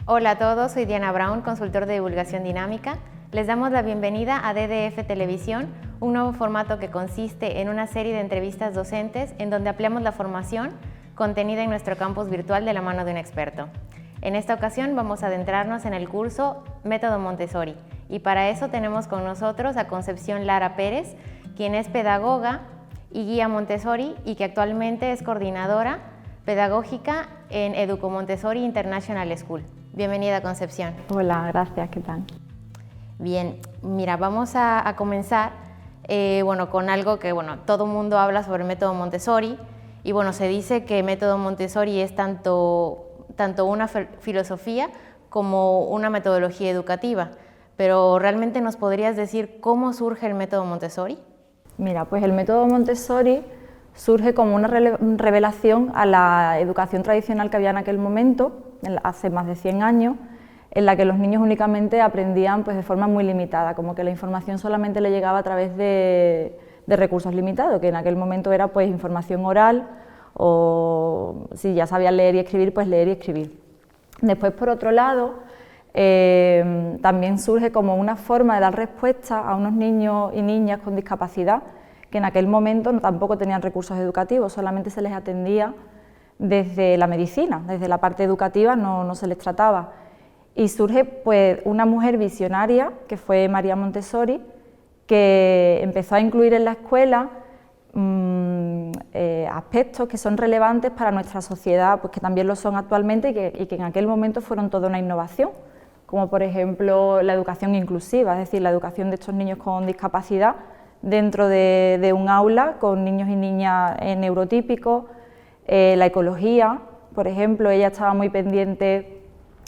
Hola a todos, soy Diana Brown, consultor de divulgación dinámica. Les damos la bienvenida a DDF Televisión, un nuevo formato que consiste en una serie de entrevistas docentes en donde ampliamos la formación contenida en nuestro campus virtual de la mano de un experto. En esta ocasión vamos a adentrarnos en el curso Método Montessori y para eso tenemos con nosotros a Concepción Lara Pérez, quien es pedagoga y guía Montessori y que actualmente es coordinadora pedagógica en Educo Montessori International School. Bienvenida, Concepción. Hola, gracias, ¿qué tal? Bien, mira, vamos a comenzar con algo que todo el mundo habla sobre el método Montessori y se dice que el método Montessori es tanto una filosofía como una metodología educativa, pero ¿realmente nos podrías decir cómo surge el método Montessori? Mira, pues el método Montessori surge como una revelación a la educación tradicional que había en aquel momento, hace más de 100 años, en la que los niños únicamente aprendían de forma muy limitada, como que la información solamente le llegaba a través de recursos limitados, que en aquel momento era información oral o si ya sabían leer y escribir, pues leer y escribir. Después, por otro lado, también surge como una forma de dar respuesta a unos niños y niñas con discapacidad, que en aquel momento tampoco tenían recursos educativos, solamente se les atendía desde la medicina, desde la parte educativa no se les trataba. Y surge una mujer visionaria, que fue María Montessori, que empezó a incluir en la escuela aspectos que son relevantes para nuestra sociedad, que también lo son actualmente y que en aquel momento fueron toda una innovación, como por ejemplo la educación inclusiva, es decir, la educación de estos niños con discapacidad dentro de un aula con niños y niñas neurotípicos, la ecología, por ejemplo, ella estaba muy pendiente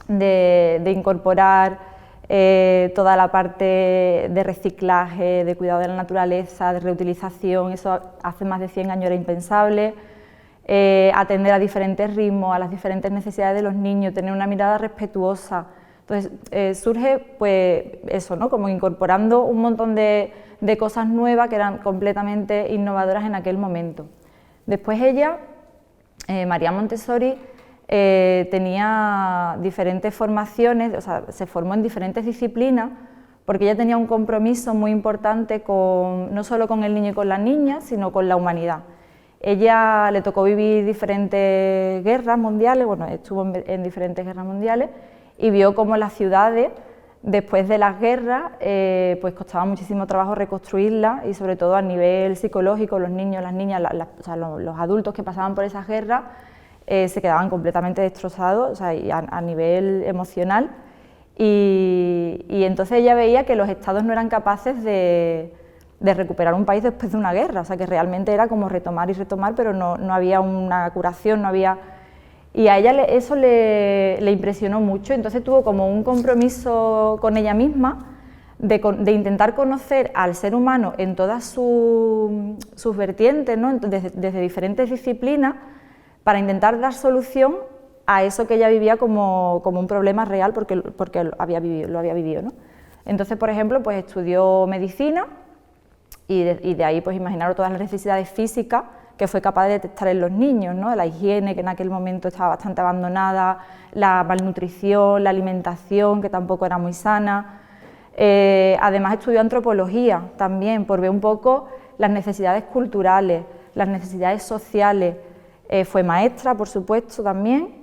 de incorporar toda la parte de reciclaje, de cuidado de la naturaleza, de reutilización, eso hace más de 100 años era impensable, atender a diferentes ritmos, a las diferentes necesidades de los niños, tener una mirada respetuosa. Entonces surge eso, ¿no? Como incorporando un montón de cosas nuevas que eran completamente innovadoras en aquel momento. Después ella, María Montessori, tenía diferentes formaciones, o sea, se formó en diferentes disciplinas, porque ella tenía un compromiso muy importante no solo con el niño y con la niña, sino con la humanidad. Ella le tocó vivir diferentes guerras mundiales, estuvo en diferentes guerras mundiales, y vio cómo las ciudades, después de las guerras, costaba muchísimo trabajo reconstruirlas y sobre todo a nivel psicológico, los niños, las niñas, los adultos que pasaban por esas guerras se quedaban completamente destrozados, a nivel emocional, y entonces ella veía que los estados no eran capaces de recuperar un país después de una guerra, que realmente era como retomar y retomar, pero no había una curación, no había... Y a ella eso le impresionó mucho, entonces tuvo como un compromiso con ella misma de intentar conocer al ser humano en todas sus vertientes, ¿no? Desde diferentes disciplinas, para intentar dar solución a eso que ella vivía como un problema real porque lo había vivido, ¿no? Entonces, por ejemplo, estudió medicina y de ahí imaginaros todas las necesidades físicas que fue capaz de detectar en los niños, ¿no? La higiene, que en aquel momento estaba bastante abandonada, la malnutrición, la alimentación, que tampoco era muy sana. Además estudió antropología también, por ver un poco las necesidades culturales, las necesidades sociales. Fue maestra, por supuesto, también,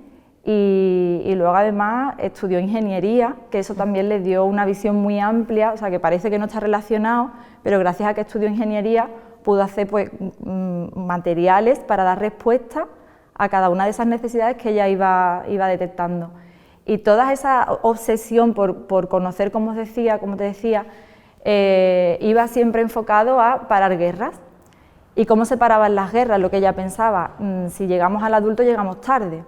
y luego además estudió ingeniería, que eso también le dio una visión muy amplia, o sea, que parece que no está relacionado, pero gracias a que estudió ingeniería pudo hacer materiales para dar respuesta a cada una de esas necesidades que ella iba detectando. Y toda esa obsesión por conocer, como te decía, iba siempre enfocado a parar guerras. ¿Y cómo se paraban las guerras? Lo que ella pensaba, si llegamos al adulto llegamos tarde,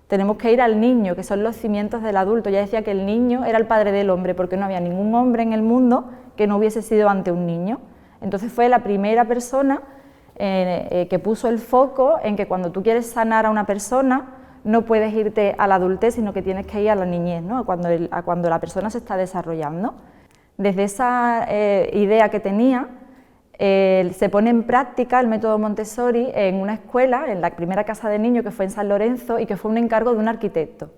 tenemos que ir al niño, que son los cimientos del adulto. Ella decía que el niño era el padre del hombre, porque no había ningún hombre en el mundo que no hubiese sido ante un niño. Entonces fue la primera persona que puso el foco en que cuando tú quieres sanar a una persona no puedes irte a la adultez, sino que tienes que ir a la niñez, ¿no? a cuando la persona se está desarrollando. Desde esa idea que tenía, se pone en práctica el método Montessori en una escuela, en la primera casa de niños que fue en San Lorenzo y que fue un encargo de un arquitecto.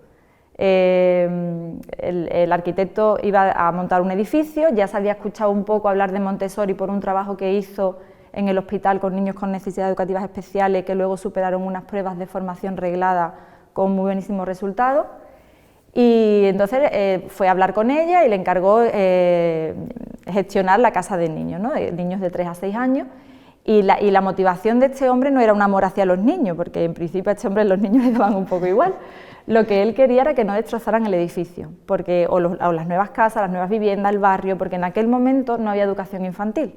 El arquitecto iba a montar un edificio, ya se había escuchado un poco hablar de Montessori por un trabajo que hizo en el hospital con niños con necesidades educativas especiales que luego superaron unas pruebas de formación reglada con muy buenísimos resultados. Y entonces fue a hablar con ella y le encargó gestionar la casa de niños, ¿no? De niños de 3 a 6 años. Y la motivación de este hombre no era un amor hacia los niños, porque en principio a este hombre los niños le daban un poco igual. Lo que él quería era que no destrozaran el edificio, o las nuevas casas, las nuevas viviendas, el barrio, porque en aquel momento no había educación infantil.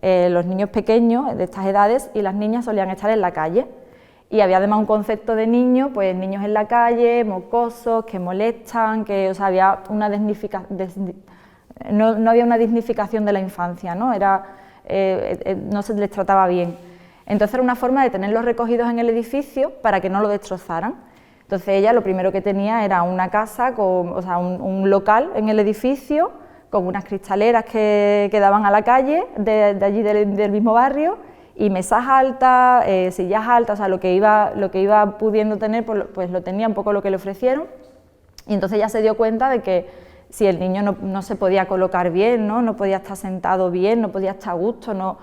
Los niños pequeños de estas edades y las niñas solían estar en la calle. Y había además un concepto de niños, pues niños en la calle, mocosos, que molestan, o sea, había una no había una dignificación de la infancia, ¿no? No se les trataba bien. Entonces era una forma de tenerlos recogidos en el edificio para que no lo destrozaran. Entonces ella lo primero que tenía era una casa, un local en el edificio, con unas cristaleras que daban a la calle, de allí del mismo barrio, y mesas altas, sillas altas, o sea, lo que iba pudiendo tener, pues lo tenía un poco lo que le ofrecieron. Y entonces ella se dio cuenta de que si el niño no se podía colocar bien, no podía estar sentado bien, no podía estar a gusto, no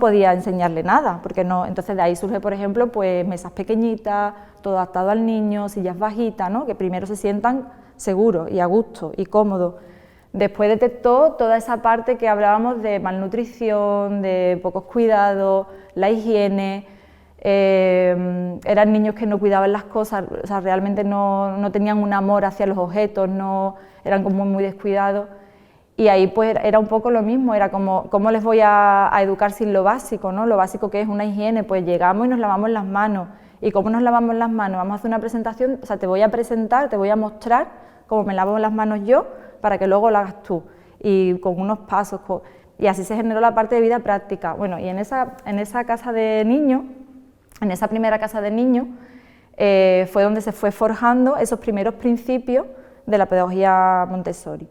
podía enseñarle nada, porque no. Entonces de ahí surge, por ejemplo, pues mesas pequeñitas, todo adaptado al niño, sillas bajitas, ¿no? Que primero se sientan seguros y a gusto y cómodos. Después detectó toda esa parte que hablábamos de malnutrición, de pocos cuidados, la higiene. Eran niños que no cuidaban las cosas, o sea, realmente no tenían un amor hacia los objetos, eran como muy descuidados. Y ahí pues era un poco lo mismo, era como, ¿cómo les voy a educar sin lo básico, ¿no? Lo básico que es una higiene, pues llegamos y nos lavamos las manos. ¿Y cómo nos lavamos las manos? Vamos a hacer una presentación, o sea, te voy a presentar, te voy a mostrar cómo me lavo las manos yo, para que luego lo hagas tú, y con unos pasos, y así se generó la parte de vida práctica. Bueno, y en esa casa de niños, en esa primera casa de niños, fue donde se fue forjando esos primeros principios de la pedagogía Montessori.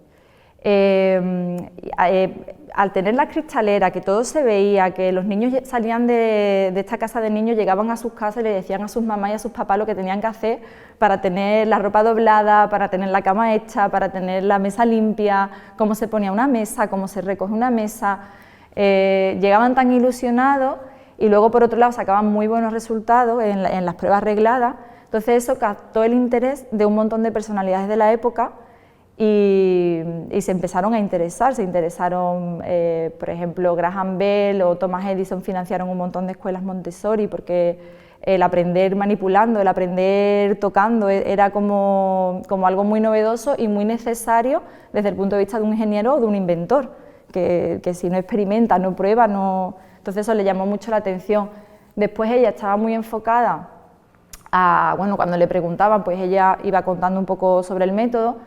Al tener la cristalera, que todo se veía, que los niños salían de esta casa de niños, llegaban a sus casas y le decían a sus mamás y a sus papás lo que tenían que hacer para tener la ropa doblada, para tener la cama hecha, para tener la mesa limpia, cómo se ponía una mesa, cómo se recoge una mesa. Llegaban tan ilusionados y luego por otro lado sacaban muy buenos resultados en las pruebas regladas. Entonces eso captó el interés de un montón de personalidades de la época y se empezaron a interesar, por ejemplo, Graham Bell o Thomas Edison financiaron un montón de escuelas Montessori porque el aprender manipulando, el aprender tocando era como algo muy novedoso y muy necesario desde el punto de vista de un ingeniero o de un inventor, que si no experimenta, no prueba, no. Entonces eso le llamó mucho la atención. Después ella estaba muy enfocada cuando le preguntaban, pues ella iba contando un poco sobre el método.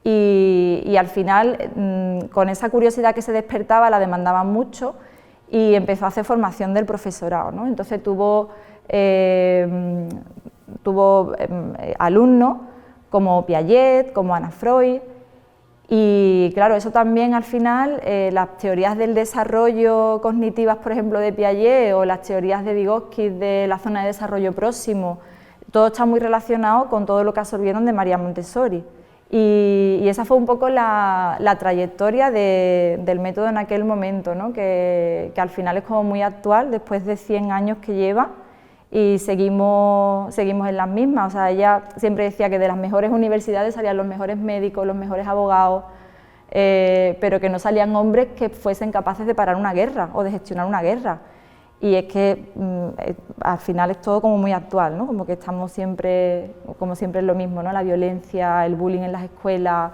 Y al final, con esa curiosidad que se despertaba, la demandaban mucho y empezó a hacer formación del profesorado, ¿no? Entonces tuvo alumnos como Piaget, como Anna Freud, y claro, eso también al final, las teorías del desarrollo cognitivas, por ejemplo, de Piaget, o las teorías de Vygotsky de la zona de desarrollo próximo, todo está muy relacionado con todo lo que absorbieron de María Montessori. Y esa fue un poco la trayectoria del método en aquel momento, ¿no? que al final es como muy actual, después de 100 años que lleva, y seguimos en las mismas. O sea, ella siempre decía que de las mejores universidades salían los mejores médicos, los mejores abogados, pero que no salían hombres que fuesen capaces de parar una guerra o de gestionar una guerra. Y es que al final es todo como muy actual, ¿no? Como que estamos siempre, como siempre es lo mismo, ¿no? La violencia, el bullying en las escuelas,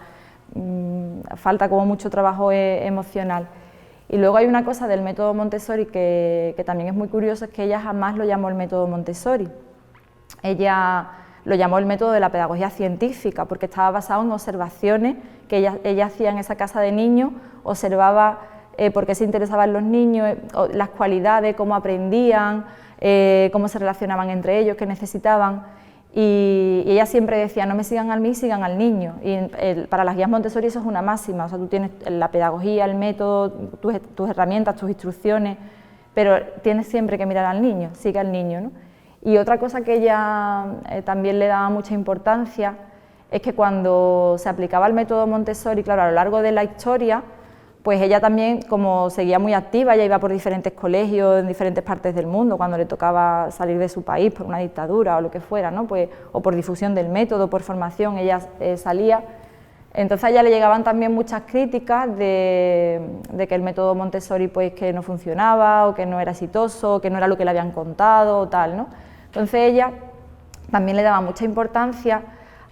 falta como mucho trabajo emocional. Y luego hay una cosa del método Montessori que también es muy curioso, es que ella jamás lo llamó el método Montessori. Ella lo llamó el método de la pedagogía científica, porque estaba basado en observaciones que ella hacía en esa casa de niños, observaba por qué se interesaban los niños, las cualidades, cómo aprendían, cómo se relacionaban entre ellos, qué necesitaban. Y ella siempre decía, no me sigan a mí, sigan al niño. Y para las guías Montessori eso es una máxima, o sea, tú tienes la pedagogía, el método, tus herramientas, tus instrucciones, pero tienes siempre que mirar al niño, sigue al niño, ¿no? Y otra cosa que ella también le daba mucha importancia es que cuando se aplicaba el método Montessori, claro, a lo largo de la historia, pues ella también, como seguía muy activa, ella iba por diferentes colegios en diferentes partes del mundo, cuando le tocaba salir de su país por una dictadura o lo que fuera, ¿no? Pues, o por difusión del método, por formación, ella salía. Entonces a ella le llegaban también muchas críticas de que el método Montessori pues que no funcionaba, o que no era exitoso, o que no era lo que le habían contado, o tal, ¿no? Entonces ella también le daba mucha importancia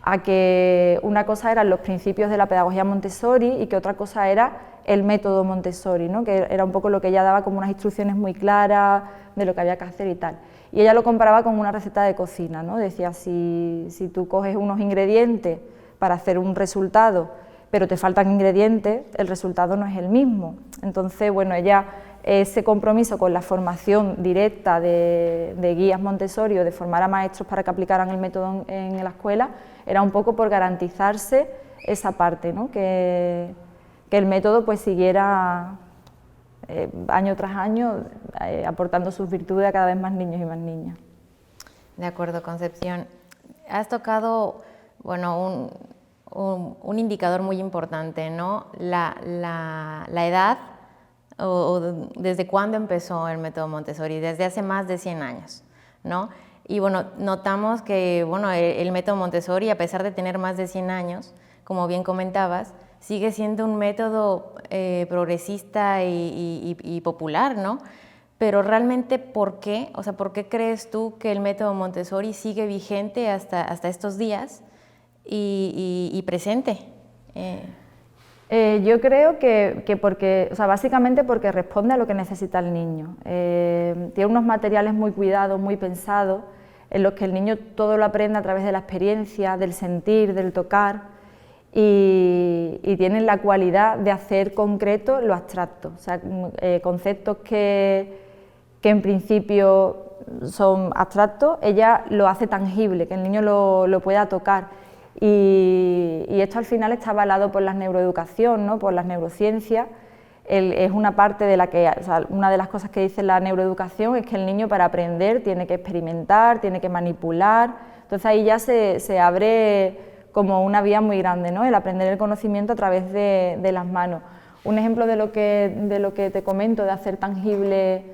a que una cosa eran los principios de la pedagogía Montessori y que otra cosa era el método Montessori, ¿no? Que era un poco lo que ella daba como unas instrucciones muy claras de lo que había que hacer y tal. Y ella lo comparaba con una receta de cocina, ¿no? Decía, si tú coges unos ingredientes para hacer un resultado, pero te faltan ingredientes, el resultado no es el mismo. Entonces, bueno, ella, ese compromiso con la formación directa de guías Montessori o de formar a maestros para que aplicaran el método en la escuela, era un poco por garantizarse esa parte, ¿no? Que el método pues siguiera año tras año aportando sus virtudes a cada vez más niños y más niñas. De acuerdo, Concepción. Has tocado, bueno, un indicador muy importante, ¿no? La edad o desde cuándo empezó el método Montessori, desde hace más de 100 años, ¿no? Y bueno, notamos que bueno, el método Montessori, a pesar de tener más de 100 años, como bien comentabas, sigue siendo un método progresista y popular, ¿no? Pero realmente, ¿por qué? O sea, ¿por qué crees tú que el método Montessori sigue vigente hasta estos días y presente? Yo creo que porque, o sea, básicamente porque responde a lo que necesita el niño. Tiene unos materiales muy cuidados, muy pensados, en los que el niño todo lo aprende a través de la experiencia, del sentir, del tocar, y tienen la cualidad de hacer concreto lo abstracto, o sea, conceptos que en principio son abstractos, ella lo hace tangible, que el niño lo pueda tocar. Y esto al final está avalado por la neuroeducación, ¿no? Por las neurociencias. Es una parte de la que, o sea, una de las cosas que dice la neuroeducación es que el niño para aprender tiene que experimentar, tiene que manipular, entonces ahí ya se abre como una vía muy grande, ¿no? El aprender el conocimiento a través de las manos. Un ejemplo de lo que te comento, de hacer tangible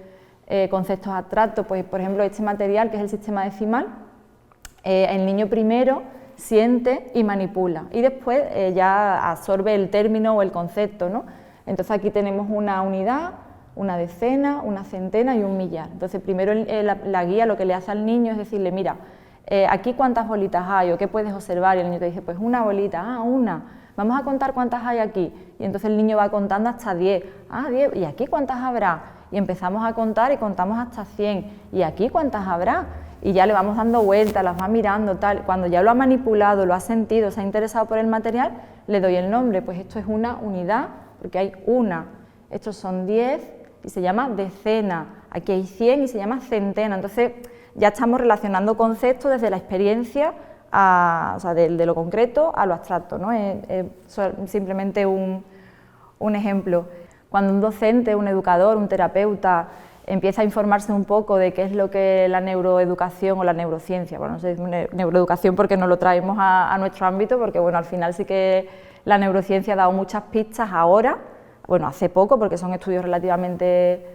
conceptos abstractos, pues por ejemplo este material que es el sistema decimal, el niño primero siente y manipula y después ya absorbe el término o el concepto, ¿no? Entonces aquí tenemos una unidad, una decena, una centena y un millar. Entonces primero la guía lo que le hace al niño es decirle, mira, aquí cuántas bolitas hay o qué puedes observar, y el niño te dice, pues una bolita, una, vamos a contar cuántas hay aquí, y entonces el niño va contando hasta 10, 10, y aquí cuántas habrá, y empezamos a contar y contamos hasta 100, y aquí cuántas habrá, y ya le vamos dando vueltas, las va mirando, tal. Cuando ya lo ha manipulado, lo ha sentido, se ha interesado por el material, le doy el nombre, pues esto es una unidad, porque hay una, estos son 10 y se llama decena, aquí hay 100 y se llama centena. Entonces ya estamos relacionando conceptos desde la experiencia, o sea, de lo concreto a lo abstracto, ¿no? Es simplemente un ejemplo. Cuando un docente, un educador, un terapeuta empieza a informarse un poco de qué es lo que la neuroeducación o la neurociencia, bueno, no sé, neuroeducación porque no lo traemos a nuestro ámbito, porque bueno, al final sí que la neurociencia ha dado muchas pistas ahora, bueno, hace poco, porque son estudios relativamente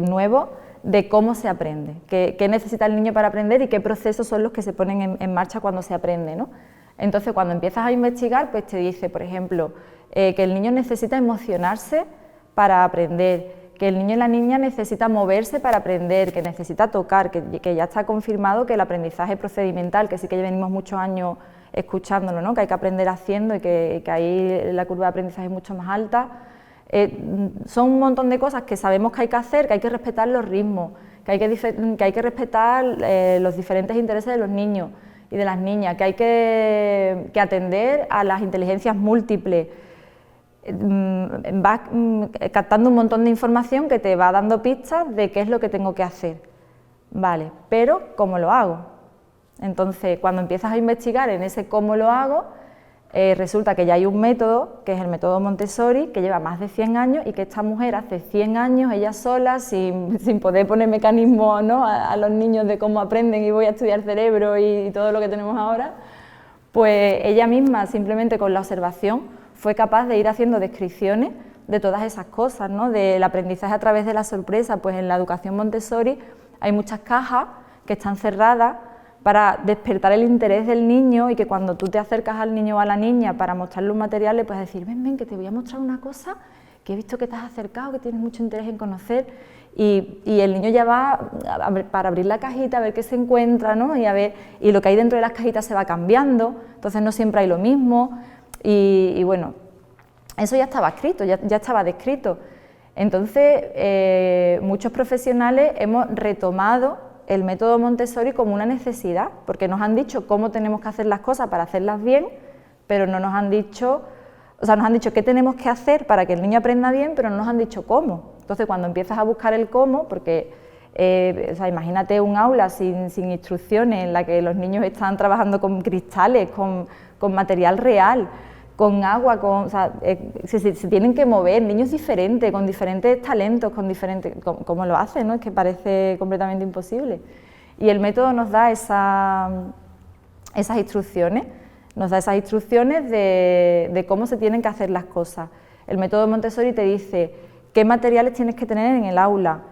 nuevos, de cómo se aprende, qué necesita el niño para aprender y qué procesos son los que se ponen en marcha cuando se aprende, ¿no? Entonces, cuando empiezas a investigar, pues te dice, por ejemplo, que el niño necesita emocionarse para aprender, que el niño y la niña necesita moverse para aprender, que necesita tocar, que ya está confirmado que el aprendizaje procedimental, que sí que ya venimos muchos años escuchándolo, ¿no? Que hay que aprender haciendo y que ahí la curva de aprendizaje es mucho más alta. Son un montón de cosas que sabemos que hay que hacer, que hay que respetar los ritmos, que hay que respetar los diferentes intereses de los niños y de las niñas, que hay que atender a las inteligencias múltiples. Vas captando un montón de información que te va dando pistas de qué es lo que tengo que hacer, vale, pero ¿cómo lo hago? Entonces, cuando empiezas a investigar en ese cómo lo hago, resulta que ya hay un método, que es el método Montessori, que lleva más de 100 años y que esta mujer hace 100 años, ella sola, sin poder poner mecanismos, ¿no?, a los niños de cómo aprenden y voy a estudiar cerebro y todo lo que tenemos ahora, pues ella misma, simplemente con la observación, fue capaz de ir haciendo descripciones de todas esas cosas, ¿no?, del aprendizaje a través de la sorpresa. Pues en la educación Montessori hay muchas cajas que están cerradas para despertar el interés del niño y que cuando tú te acercas al niño o a la niña para mostrarle un material le puedes decir, ven, ven, que te voy a mostrar una cosa que he visto que te has acercado, que tienes mucho interés en conocer, y el niño ya va para abrir la cajita a ver qué se encuentra, ¿no?, y lo que hay dentro de las cajitas se va cambiando, entonces no siempre hay lo mismo, y bueno, eso ya estaba escrito, ya estaba descrito. Entonces muchos profesionales hemos retomado el método Montessori como una necesidad, porque nos han dicho cómo tenemos que hacer las cosas para hacerlas bien, pero no nos han dicho, o sea, nos han dicho qué tenemos que hacer para que el niño aprenda bien, pero no nos han dicho cómo. Entonces, cuando empiezas a buscar el cómo, porque o sea, imagínate un aula sin instrucciones en la que los niños están trabajando con cristales, con material real, con agua, o sea, se tienen que mover, niños diferentes, con diferentes talentos, ¿cómo lo hacen?, ¿no? Es que parece completamente imposible. Y el método nos da esas instrucciones, de cómo se tienen que hacer las cosas. El método Montessori te dice qué materiales tienes que tener en el aula,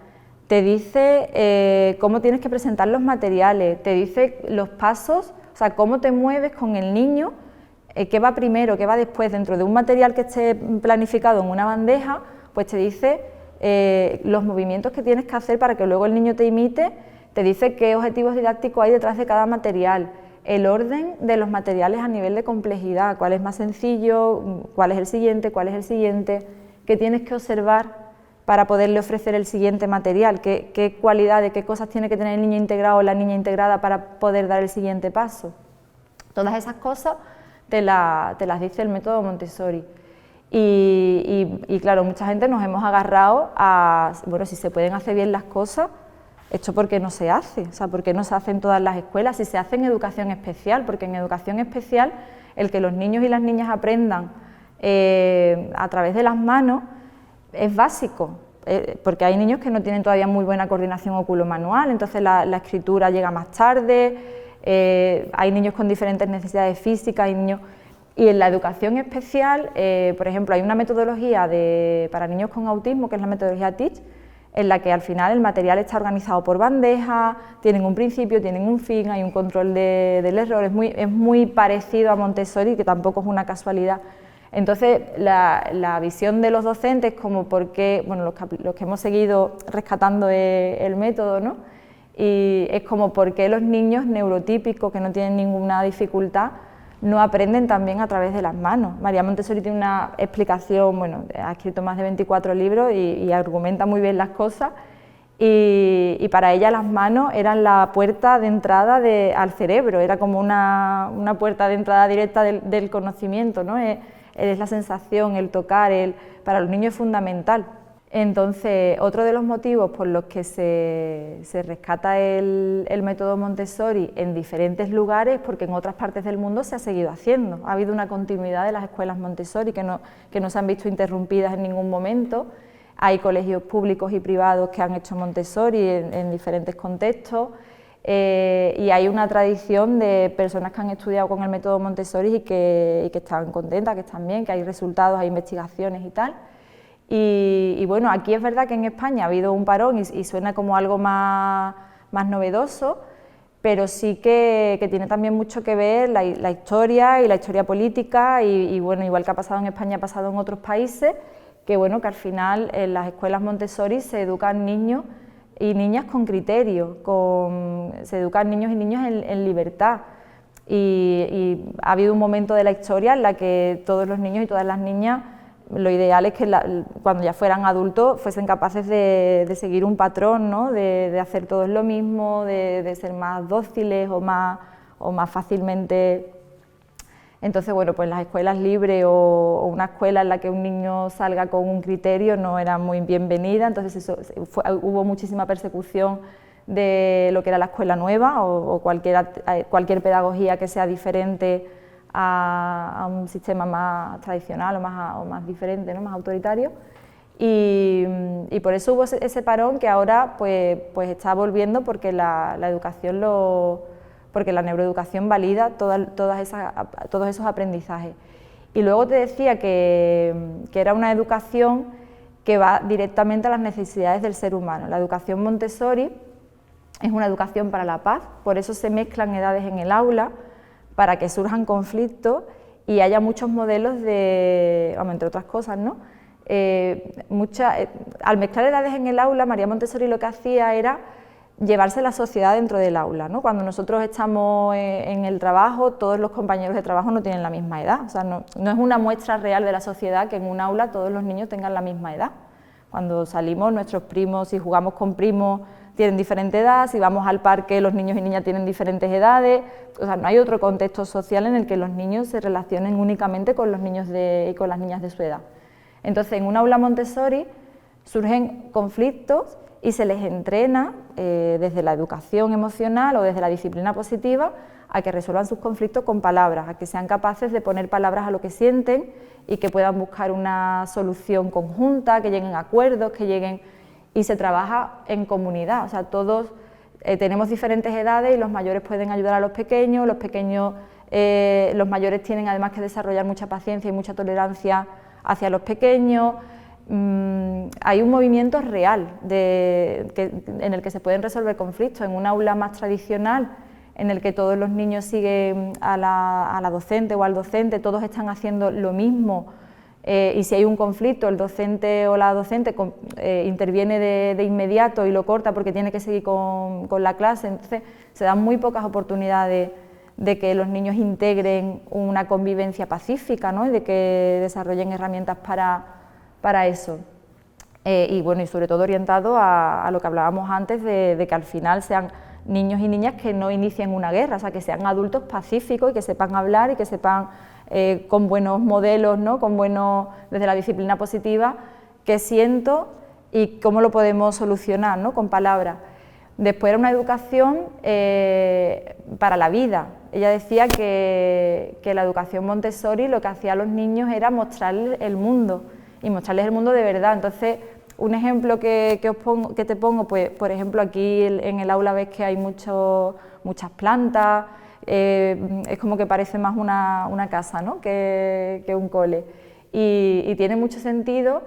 te dice cómo tienes que presentar los materiales, te dice los pasos, o sea, cómo te mueves con el niño, qué va primero, qué va después. Dentro de un material que esté planificado en una bandeja, pues te dice los movimientos que tienes que hacer para que luego el niño te imite, te dice qué objetivos didácticos hay detrás de cada material, el orden de los materiales a nivel de complejidad, cuál es más sencillo, cuál es el siguiente, qué tienes que observar para poderle ofrecer el siguiente material, qué cualidades, qué cosas tiene que tener el niño integrado o la niña integrada para poder dar el siguiente paso. Todas esas cosas te las dice el método Montessori. Y claro, mucha gente nos hemos agarrado a, bueno, si se pueden hacer bien las cosas, esto porque no se hace, o sea, porque no se hace en todas las escuelas, si se hace en educación especial, porque en educación especial el que los niños y las niñas aprendan a través de las manos es básico, porque hay niños que no tienen todavía muy buena coordinación oculomanual, entonces la escritura llega más tarde. Hay niños con diferentes necesidades físicas, y en la educación especial, por ejemplo, hay una metodología para niños con autismo, que es la metodología TEACH, en la que al final el material está organizado por bandejas, tienen un principio, tienen un fin, hay un control del error, es muy parecido a Montessori, que tampoco es una casualidad. Entonces, la visión de los docentes, como porque, bueno, los que hemos seguido rescatando el método, ¿no?, y es como por qué los niños neurotípicos que no tienen ninguna dificultad no aprenden también a través de las manos. María Montessori tiene una explicación, bueno, ha escrito más de 24 libros y argumenta muy bien las cosas, y para ella las manos eran la puerta de entrada al cerebro, era como una puerta de entrada directa del conocimiento, ¿no? Es la sensación, el tocar, para los niños es fundamental. Entonces, otro de los motivos por los que se rescata el método Montessori en diferentes lugares es porque en otras partes del mundo se ha seguido haciendo. Ha habido una continuidad de las escuelas Montessori que no se han visto interrumpidas en ningún momento. Hay colegios públicos y privados que han hecho Montessori en diferentes contextos, y hay una tradición de personas que han estudiado con el método Montessori y que están contentas, que están bien, que hay resultados, hay investigaciones y tal. Y bueno, aquí es verdad que en España ha habido un parón y suena como algo más novedoso, pero sí que tiene también mucho que ver la historia y la historia política, y bueno, igual que ha pasado en España, ha pasado en otros países, que bueno, que al final en las escuelas Montessori se educan niños y niñas con criterio, se educan niños y niñas en libertad, y ha habido un momento de la historia en la que todos los niños y todas las niñas, lo ideal es que cuando ya fueran adultos fuesen capaces de seguir un patrón, ¿no?, de hacer todos lo mismo, de ser más dóciles o más fácilmente. Entonces, bueno, pues las escuelas libres o una escuela en la que un niño salga con un criterio no era muy bienvenida, entonces hubo muchísima persecución de lo que era la escuela nueva o cualquier pedagogía que sea diferente a un sistema más tradicional o más diferente, ¿no? Más autoritario. Y por eso hubo ese parón que ahora pues está volviendo porque la educación porque la neuroeducación valida todos esos aprendizajes. Y luego te decía que era una educación que va directamente a las necesidades del ser humano. La educación Montessori es una educación para la paz, por eso se mezclan edades en el aula, para que surjan conflictos y haya muchos modelos entre otras cosas, ¿no? Al mezclar edades en el aula, María Montessori lo que hacía era llevarse la sociedad dentro del aula, ¿no? Cuando nosotros estamos en el trabajo, todos los compañeros de trabajo no tienen la misma edad, o sea, no es una muestra real de la sociedad que en un aula todos los niños tengan la misma edad. Cuando salimos, nuestros primos, si jugamos con primos, tienen diferente edad, si vamos al parque, los niños y niñas tienen diferentes edades, o sea, no hay otro contexto social en el que los niños se relacionen únicamente con los niños y con las niñas de su edad. Entonces, en un aula Montessori surgen conflictos y se les entrena desde la educación emocional o desde la disciplina positiva a que resuelvan sus conflictos con palabras, a que sean capaces de poner palabras a lo que sienten y que puedan buscar una solución conjunta, que lleguen a acuerdos, y se trabaja en comunidad, o sea, todos tenemos diferentes edades y los mayores pueden ayudar a los pequeños, los mayores tienen además que desarrollar mucha paciencia y mucha tolerancia hacia los pequeños. Hay un movimiento real en el que se pueden resolver conflictos. En un aula más tradicional, en el que todos los niños siguen a la docente o al docente, todos están haciendo lo mismo, y si hay un conflicto, el docente o la docente interviene de inmediato y lo corta porque tiene que seguir con la clase. Entonces se dan muy pocas oportunidades de que los niños integren una convivencia pacífica, ¿no? Y de que desarrollen herramientas para eso. Y bueno, y sobre todo orientado a lo que hablábamos antes de que al final sean niños y niñas que no inicien una guerra, o sea, que sean adultos pacíficos y que sepan hablar y que sepan con buenos modelos, ¿no? Desde la disciplina positiva, qué siento y cómo lo podemos solucionar, ¿no? Con palabras. Después era una educación para la vida. Ella decía que la educación Montessori lo que hacía a los niños era mostrarles el mundo y mostrarles el mundo de verdad. Entonces, un ejemplo que te pongo, pues, por ejemplo, aquí en el aula ves que hay muchas plantas, es como que parece más una casa, ¿no? que un cole. Y tiene mucho sentido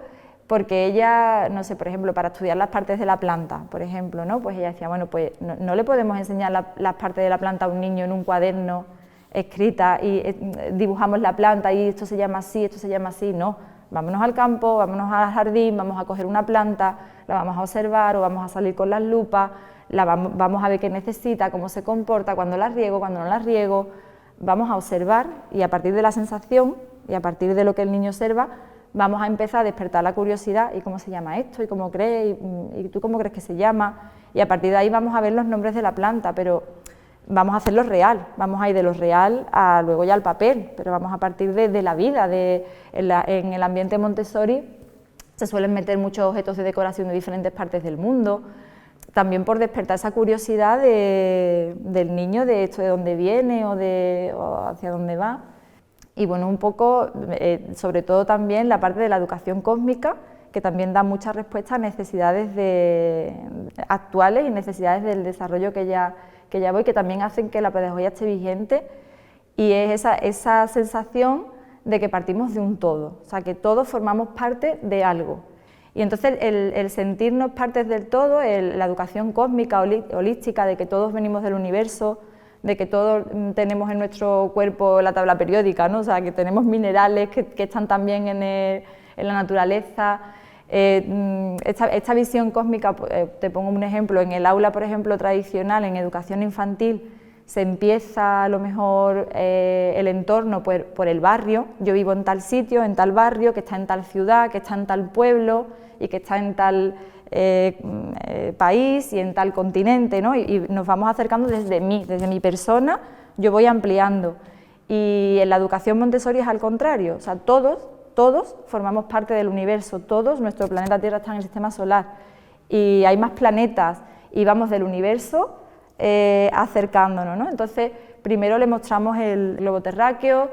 porque ella, no sé, por ejemplo, para estudiar las partes de la planta, por ejemplo, ¿no? Pues ella decía, bueno, pues no le podemos enseñar las partes de la planta a un niño en un cuaderno escrita y dibujamos la planta y esto se llama así, no. Vámonos al campo, vámonos al jardín, vamos a coger una planta, la vamos a observar o vamos a salir con las lupas, vamos a ver qué necesita, cómo se comporta, cuándo la riego, cuándo no la riego, vamos a observar y a partir de la sensación y a partir de lo que el niño observa, vamos a empezar a despertar la curiosidad y cómo se llama esto y cómo crees y tú cómo crees que se llama, y a partir de ahí vamos a ver los nombres de la planta, pero vamos a hacerlo real, vamos a ir de lo real a luego ya al papel, pero vamos a partir de la vida. En el ambiente Montessori se suelen meter muchos objetos de decoración de diferentes partes del mundo, también por despertar esa curiosidad del niño, de esto de dónde viene o hacia dónde va. Y bueno, un poco, sobre todo también la parte de la educación cósmica, que también da mucha respuesta a necesidades actuales y necesidades del desarrollo que ya voy, que también hacen que la pedagogía esté vigente, y es esa sensación de que partimos de un todo, o sea, que todos formamos parte de algo. Y entonces el sentirnos partes del todo, la educación cósmica, holística, de que todos venimos del universo, de que todos tenemos en nuestro cuerpo la tabla periódica, ¿no? O sea, que tenemos minerales que están también en la naturaleza. Esta visión cósmica, te pongo un ejemplo, en el aula, por ejemplo, tradicional, en educación infantil, se empieza a lo mejor el entorno por el barrio. Yo vivo en tal sitio, en tal barrio, que está en tal ciudad, que está en tal pueblo y que está en tal país y en tal continente, ¿no? Y nos vamos acercando desde mi persona, yo voy ampliando. Y en la educación Montessori es al contrario, o sea, todos formamos parte del universo, todos, nuestro planeta Tierra está en el sistema solar y hay más planetas y vamos del universo acercándonos, ¿no? Entonces, primero le mostramos el globo terráqueo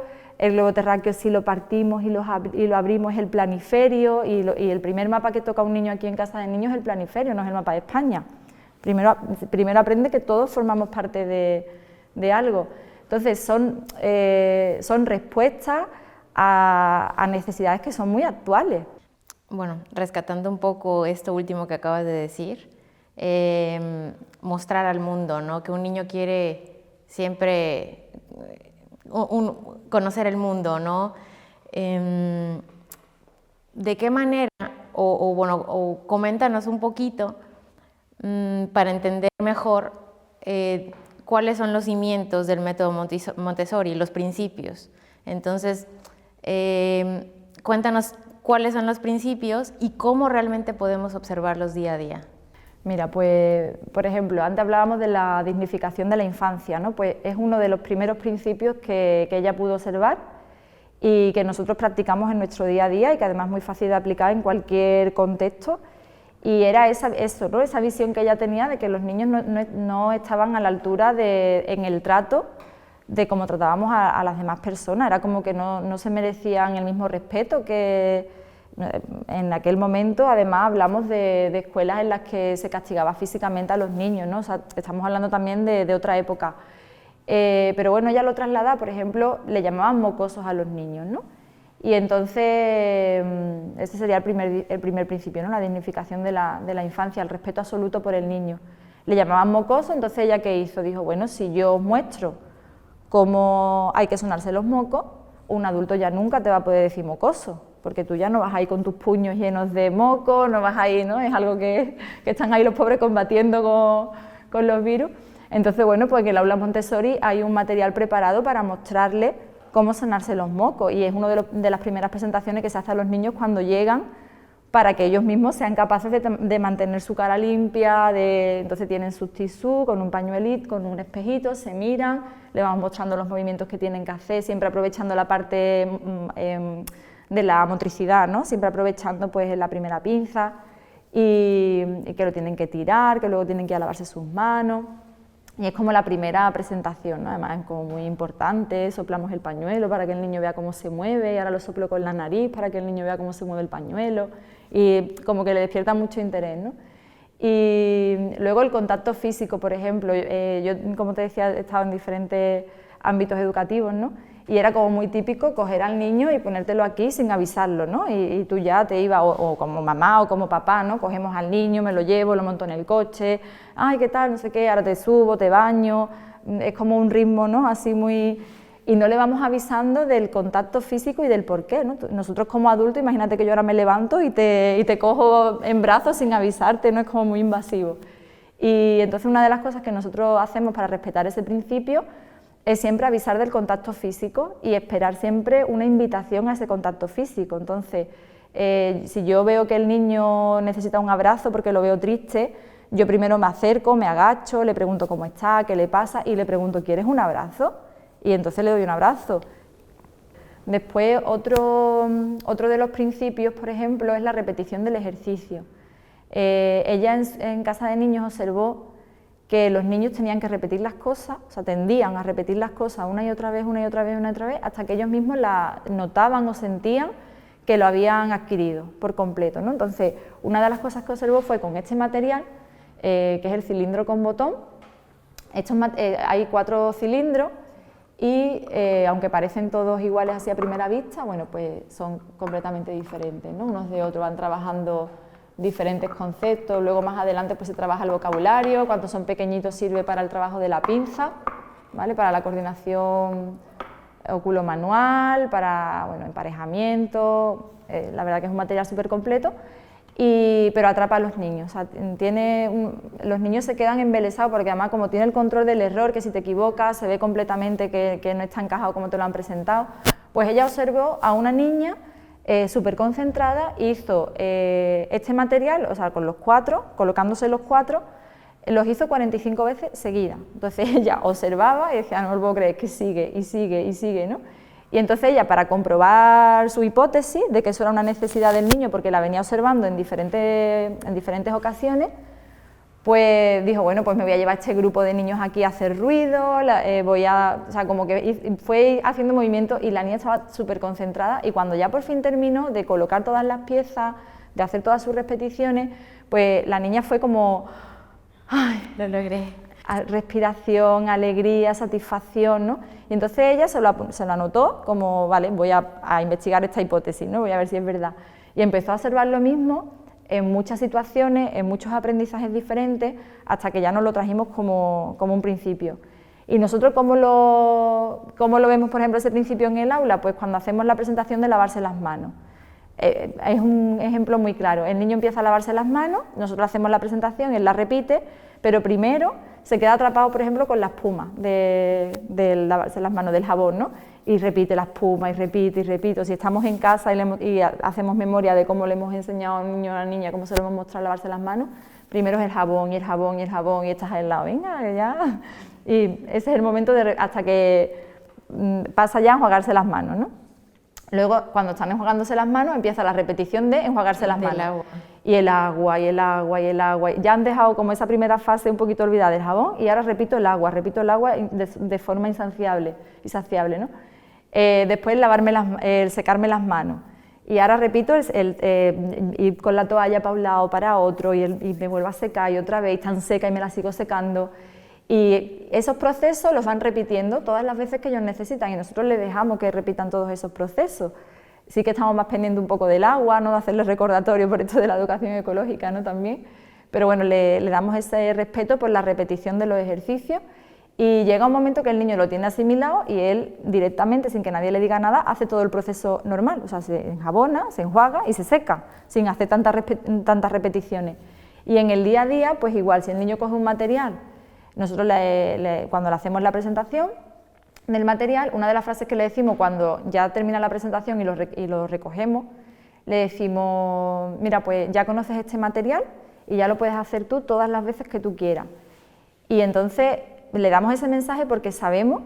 si lo partimos y lo abrimos es el planiferio, y el primer mapa que toca un niño aquí en Casa de Niños es el planiferio, no es el mapa de España. Primero aprende que todos formamos parte de algo. Entonces son respuestas a necesidades que son muy actuales. Bueno, rescatando un poco esto último que acabas de decir, mostrar al mundo, ¿no? Que un niño quiere siempre conocer el mundo, ¿no? ¿De qué manera, o coméntanos un poquito para entender mejor cuáles son los cimientos del método Montessori, los principios? Entonces, cuéntanos cuáles son los principios y cómo realmente podemos observarlos día a día. Mira, pues, por ejemplo, antes hablábamos de la dignificación de la infancia, ¿no? Pues es uno de los primeros principios que ella pudo observar y que nosotros practicamos en nuestro día a día y que además es muy fácil de aplicar en cualquier contexto. Y era esa visión que ella tenía de que los niños no estaban a la altura en el trato de cómo tratábamos a las demás personas, era como que no se merecían el mismo respeto que en aquel momento. Además hablamos de escuelas en las que se castigaba físicamente a los niños, ¿no? O sea, estamos hablando también de otra época. Pero bueno, ella lo traslada, por ejemplo, le llamaban mocosos a los niños, ¿no? Y entonces ese sería el primer principio, ¿no? La dignificación de la infancia, el respeto absoluto por el niño. Le llamaban mocoso, entonces ella ¿qué hizo? Dijo, bueno, si yo os muestro cómo hay que sonarse los mocos, un adulto ya nunca te va a poder decir mocoso, porque tú ya no vas ahí con tus puños llenos de moco, no vas ahí, ¿no? Es algo que están ahí los pobres combatiendo con los virus. Entonces, bueno, pues en el aula Montessori hay un material preparado para mostrarle cómo sonarse los mocos, y es una de las primeras presentaciones que se hace a los niños cuando llegan, para que ellos mismos sean capaces de mantener su cara limpia, entonces tienen sus tisús con un pañuelito, con un espejito, se miran, le vamos mostrando los movimientos que tienen que hacer, siempre aprovechando la parte de la motricidad, ¿no? Siempre aprovechando pues la primera pinza, y que lo tienen que tirar, que luego tienen que lavarse sus manos, y es como la primera presentación, ¿no? Además es como muy importante, soplamos el pañuelo para que el niño vea cómo se mueve, y ahora lo soplo con la nariz para que el niño vea cómo se mueve el pañuelo, y como que le despierta mucho interés, ¿no? Y luego el contacto físico, por ejemplo, yo, como te decía, he estado en diferentes ámbitos educativos, ¿no? Y era como muy típico coger al niño y ponértelo aquí sin avisarlo, ¿no? Y tú ya te ibas, o como mamá o como papá, ¿no? Cogemos al niño, me lo llevo, lo monto en el coche, ay, ¿qué tal? No sé qué, ahora te subo, te baño, es como un ritmo, ¿no? Así muy... Y no le vamos avisando del contacto físico y del porqué, ¿no? Nosotros como adultos, imagínate que yo ahora me levanto y te cojo en brazos sin avisarte, ¿no? Es como muy invasivo. Y entonces una de las cosas que nosotros hacemos para respetar ese principio es siempre avisar del contacto físico y esperar siempre una invitación a ese contacto físico. Entonces, si yo veo que el niño necesita un abrazo porque lo veo triste, yo primero me acerco, me agacho, le pregunto cómo está, qué le pasa, y le pregunto, ¿quieres un abrazo? Y entonces le doy un abrazo. Después, otro de los principios, por ejemplo, es la repetición del ejercicio. Ella en Casa de Niños observó que los niños tenían que repetir las cosas, o sea, tendían a repetir las cosas una y otra vez, una y otra vez, una y otra vez, hasta que ellos mismos la notaban o sentían que lo habían adquirido por completo, ¿no? Entonces, una de las cosas que observó fue con este material, que es el cilindro con botón. Hay 4 cilindros y, aunque parecen todos iguales así a primera vista, bueno, pues son completamente diferentes, ¿no? Unos de otros, van trabajando diferentes conceptos. Luego más adelante pues se trabaja el vocabulario, cuando son pequeñitos sirve para el trabajo de la pinza, ¿vale? Para la coordinación oculomanual, para, bueno, emparejamiento, la verdad que es un material súper completo, pero atrapa a los niños, o sea, los niños se quedan embelesados porque además como tiene el control del error, que si te equivocas se ve completamente que no está encajado como te lo han presentado, pues ella observó a una niña súper concentrada, hizo este material, o sea, con los 4, colocándose los 4, los hizo 45 veces seguidas. Entonces ella observaba y decía, no lo puedo creer, que sigue y sigue y sigue, ¿no? Y entonces ella, para comprobar su hipótesis de que eso era una necesidad del niño, porque la venía observando en diferentes ocasiones, pues dijo, bueno, pues me voy a llevar este grupo de niños aquí a hacer ruido, o sea, como que fue haciendo movimientos y la niña estaba súper concentrada, y cuando ya por fin terminó de colocar todas las piezas, de hacer todas sus repeticiones, pues la niña fue como, ¡ay! Lo logré. Respiración, alegría, satisfacción, ¿no? Y entonces ella se lo anotó como, vale, voy a investigar esta hipótesis, ¿no? Voy a ver si es verdad. Y empezó a observar lo mismo en muchas situaciones, en muchos aprendizajes diferentes, hasta que ya nos lo trajimos como un principio. Y nosotros, ¿cómo lo vemos, por ejemplo, ese principio en el aula? Pues cuando hacemos la presentación de lavarse las manos. Es un ejemplo muy claro. El niño empieza a lavarse las manos, nosotros hacemos la presentación, él la repite, pero primero se queda atrapado, por ejemplo, con la espuma de lavarse las manos, del jabón, ¿no? Y repite la espuma, y repite, y repite. O si estamos en casa y hacemos memoria de cómo le hemos enseñado a un niño o a una niña, cómo se lo hemos mostrado a lavarse las manos, primero es el jabón, y el jabón, y el jabón, y estás al lado, venga, ya. Y ese es el momento hasta que pasa ya a enjuagarse las manos, ¿no? Luego, cuando están enjuagándose las manos, empieza la repetición de enjuagarse las manos. Agua. Y el agua, y el agua, y el agua. Ya han dejado como esa primera fase un poquito olvidada del jabón, y ahora repito el agua de forma insaciable, ¿no? Después el secarme las manos. Y ahora repito ir con la toalla para un lado, para otro, y me vuelvo a secar, y otra vez, y tan seca y me la sigo secando. Y esos procesos los van repitiendo todas las veces que ellos necesitan, y nosotros les dejamos que repitan todos esos procesos. Sí que estamos más pendientes un poco del agua, ¿no? De hacerles recordatorio por esto de la educación ecológica, ¿no? También, pero bueno, le damos ese respeto por la repetición de los ejercicios, y llega un momento que el niño lo tiene asimilado y él directamente, sin que nadie le diga nada, hace todo el proceso normal, o sea, se enjabona, se enjuaga y se seca, sin hacer tantas repeticiones. Y en el día a día, pues igual, si el niño coge un material, nosotros cuando le hacemos la presentación del material, una de las frases que le decimos cuando ya termina la presentación y lo recogemos, le decimos, mira, pues ya conoces este material y ya lo puedes hacer tú todas las veces que tú quieras. Y entonces le damos ese mensaje porque sabemos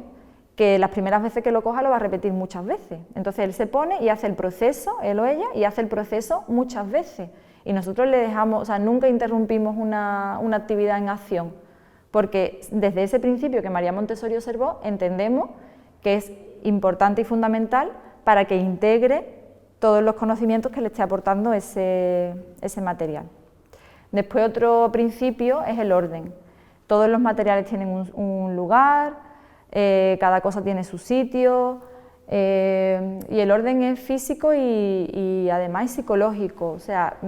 que las primeras veces que lo coja lo va a repetir muchas veces. Entonces él se pone y hace el proceso, él o ella, y hace el proceso muchas veces. Y nosotros le dejamos, o sea, nunca interrumpimos una actividad en acción, porque desde ese principio que María Montessori observó, entendemos que es importante y fundamental para que integre todos los conocimientos que le esté aportando ese material. Después, otro principio es el orden. Todos los materiales tienen un lugar, cada cosa tiene su sitio, y el orden es físico y además es psicológico. O sea,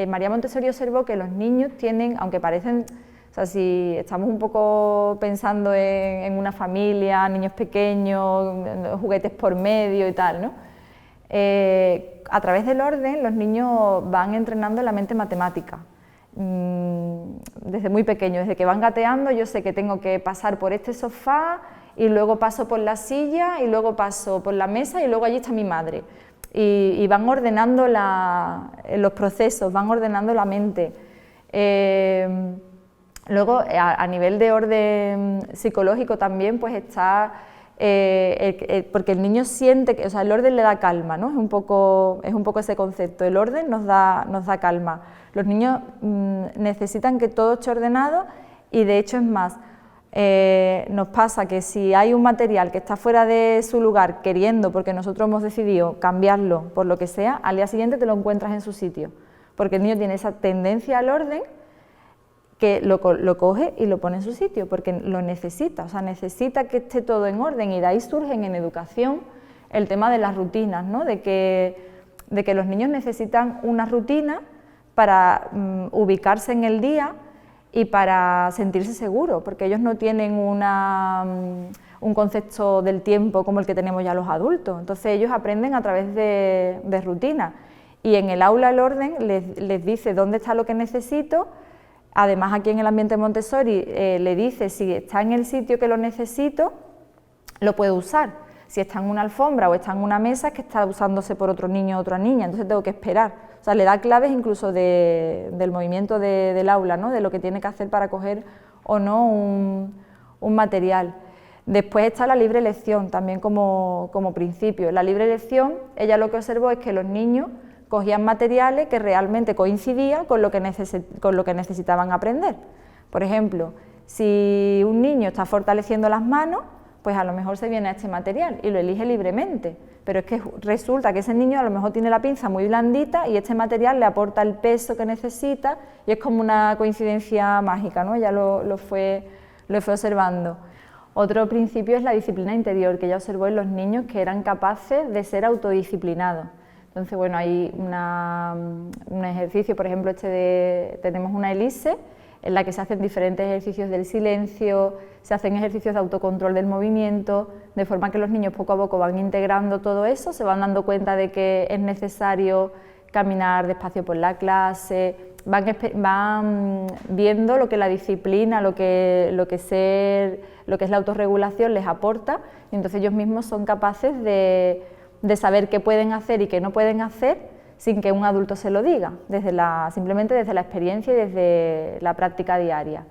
María Montessori observó que los niños tienen, aunque parecen, o sea, si estamos un poco pensando en una familia, niños pequeños, juguetes por medio y tal, ¿no? A través del orden los niños van entrenando la mente matemática. Desde muy pequeño, desde que van gateando, yo sé que tengo que pasar por este sofá y luego paso por la silla y luego paso por la mesa y luego allí está mi madre. Y van ordenando los procesos, van ordenando la mente. Luego, a nivel de orden psicológico también, pues está, porque el niño siente que, o sea, el orden le da calma, ¿no? Es un poco ese concepto, el orden nos da calma. Los niños necesitan que todo esté ordenado y de hecho es más, nos pasa que si hay un material que está fuera de su lugar queriendo, porque nosotros hemos decidido cambiarlo por lo que sea, al día siguiente te lo encuentras en su sitio, porque el niño tiene esa tendencia al orden que lo coge y lo pone en su sitio, porque lo necesita, o sea, necesita que esté todo en orden, y de ahí surgen en educación el tema de las rutinas, ¿no? de que los niños necesitan una rutina para ubicarse en el día y para sentirse seguros, porque ellos no tienen un concepto del tiempo como el que tenemos ya los adultos, entonces ellos aprenden a través de rutinas, y en el aula el orden les dice dónde está lo que necesito. Además, aquí en el ambiente Montessori le dice si está en el sitio que lo necesito, lo puedo usar. Si está en una alfombra o está en una mesa, es que está usándose por otro niño o otra niña, entonces tengo que esperar. O sea, le da claves incluso del movimiento del aula, ¿no? De lo que tiene que hacer para coger o no un material. Después está la libre elección, también como principio. La libre elección, ella lo que observó es que los niños cogían materiales que realmente coincidían con lo que necesitaban aprender. Por ejemplo, si un niño está fortaleciendo las manos, pues a lo mejor se viene a este material y lo elige libremente, pero es que resulta que ese niño a lo mejor tiene la pinza muy blandita y este material le aporta el peso que necesita y es como una coincidencia mágica, ¿no? Ya lo fue observando. Otro principio es la disciplina interior, que ella observó en los niños que eran capaces de ser autodisciplinados. Entonces, bueno, hay un ejercicio, por ejemplo, tenemos una elise, en la que se hacen diferentes ejercicios del silencio, se hacen ejercicios de autocontrol del movimiento, de forma que los niños poco a poco van integrando todo eso, se van dando cuenta de que es necesario caminar despacio por la clase, van viendo lo que la disciplina, lo que es la autorregulación les aporta, y entonces ellos mismos son capaces de saber qué pueden hacer y qué no pueden hacer, sin que un adulto se lo diga, simplemente desde la experiencia y desde la práctica diaria.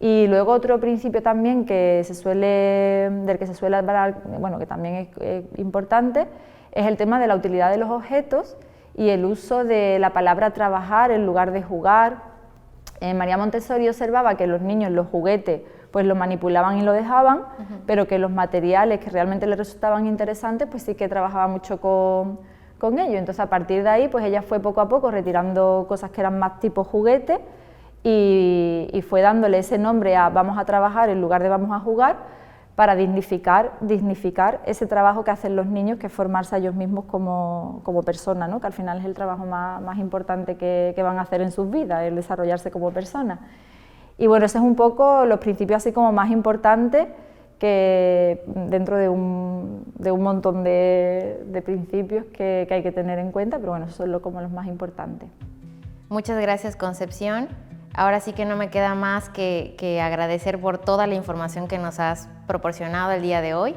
Y luego otro principio también del que se suele hablar, bueno, que también es importante, es el tema de la utilidad de los objetos y el uso de la palabra trabajar en lugar de jugar. María Montessori observaba que los niños los juguetes pues lo manipulaban y lo dejaban, pero que los materiales que realmente les resultaban interesantes pues sí que trabajaba mucho con ello. Entonces a partir de ahí pues ella fue poco a poco retirando cosas que eran más tipo juguete y fue dándole ese nombre a vamos a trabajar en lugar de vamos a jugar, para dignificar ese trabajo que hacen los niños, que es formarse a ellos mismos como personas, ¿no? Que al final es el trabajo más importante que van a hacer en sus vidas, el desarrollarse como personas. Y bueno, ese es un poco los principios así como más importantes, que dentro de un montón de principios que hay que tener en cuenta, pero bueno, esos son como los más importantes. Muchas gracias, Concepción. Ahora sí que no me queda más que agradecer por toda la información que nos has proporcionado el día de hoy.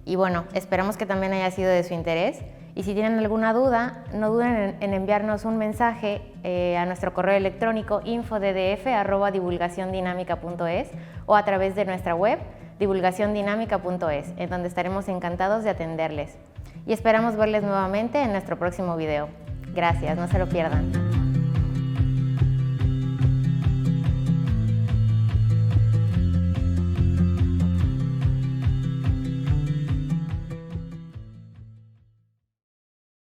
Y bueno, esperamos que también haya sido de su interés. Y si tienen alguna duda, no duden en enviarnos un mensaje a nuestro correo electrónico info.ddf@divulgaciondinamica.es o a través de nuestra web divulgaciondinamica.es, en donde estaremos encantados de atenderles. Y esperamos verles nuevamente en nuestro próximo video. Gracias, no se lo pierdan.